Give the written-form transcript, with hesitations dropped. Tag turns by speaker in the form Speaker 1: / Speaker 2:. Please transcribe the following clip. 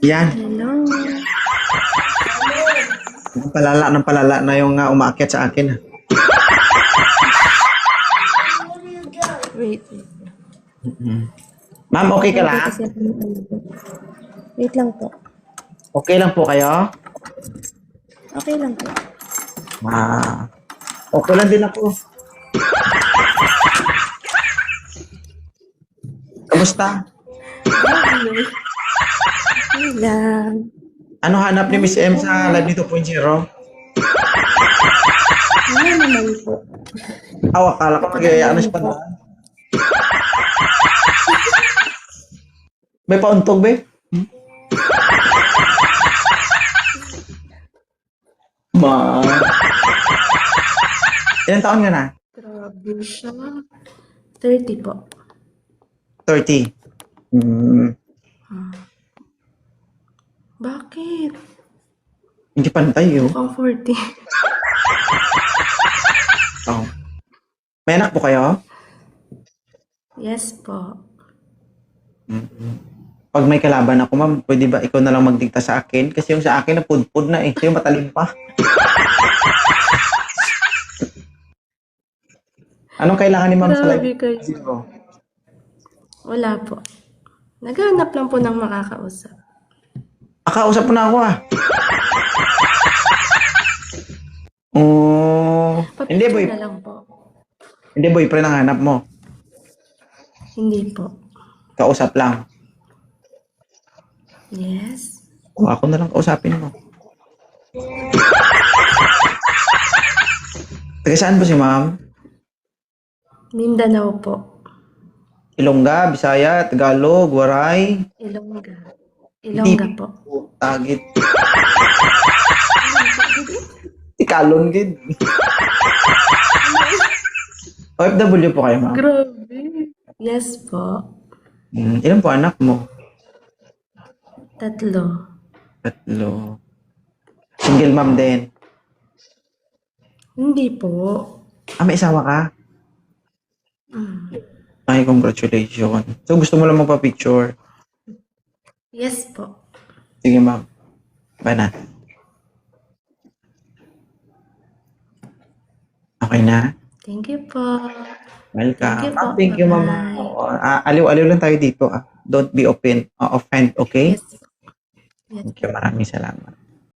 Speaker 1: Yan.
Speaker 2: Hello.
Speaker 1: Palala na yung umaakyat sa akin.
Speaker 2: Wait.
Speaker 1: Ma'am, okay ka
Speaker 2: Wait,
Speaker 1: lang?
Speaker 2: kasi ako ng ano. Wait lang po.
Speaker 1: Okay lang po kayo?
Speaker 2: Okay lang po.
Speaker 1: Okay lang din ako. Kamusta?
Speaker 2: Okay lang.
Speaker 1: Ano hanap ni Miss M sa Live 2.0?
Speaker 2: Ano naman po?
Speaker 1: Akala ko nag-iayaan na siya pa na. May pauntog, be? Ilan taon ka na?
Speaker 2: Grabe siya. 30 po.
Speaker 1: 30.
Speaker 2: Bakit?
Speaker 1: Hindi pantay, oh.
Speaker 2: Mukhang 40.
Speaker 1: Oh. May anak po kayo?
Speaker 2: Yes po.
Speaker 1: Pag may kalaban ako, ma'am, pwede ba ikaw na lang magdikta sa akin? Kasi yung sa akin, napudpud na eh. Yung matalim pa. Anong kailangan ni ma'am sa
Speaker 2: Grabe
Speaker 1: live?
Speaker 2: kayo. Wala po. Naghahanap lang po ng makakausap.
Speaker 1: Kausap mo na ako, ah. Hindi, boy.
Speaker 2: Papicture na lang po.
Speaker 1: Hindi, boyfriend ang hanap mo.
Speaker 2: Hindi po.
Speaker 1: Kausap lang.
Speaker 2: Yes.
Speaker 1: Ako na lang kausapin mo. Taga saan po si ma'am?
Speaker 2: Mindanao po.
Speaker 1: Ilongga, Bisaya, Tagalog, Waray.
Speaker 2: Ilongga. Ilongga po.
Speaker 1: Tagit. Ikalon, gid. OFW po kayo, ma'am?
Speaker 2: Grabe. Yes po.
Speaker 1: Ilan po anak mo?
Speaker 2: 3.
Speaker 1: 3. Single mom din.
Speaker 2: Hindi po.
Speaker 1: May asawa ka? Ay, congratulations. So, gusto mo lang magpa-picture?
Speaker 2: Yes po.
Speaker 1: Sige, ma'am. Bye na. Okay na?
Speaker 2: Thank you po.
Speaker 1: Welcome.
Speaker 2: Thank you po.
Speaker 1: Thank you, mama.
Speaker 2: Bye-bye.
Speaker 1: Aliw-aliw lang tayo dito. Don't be offend, okay?
Speaker 2: Yes po. Yes.
Speaker 1: Thank you. Maraming salamat.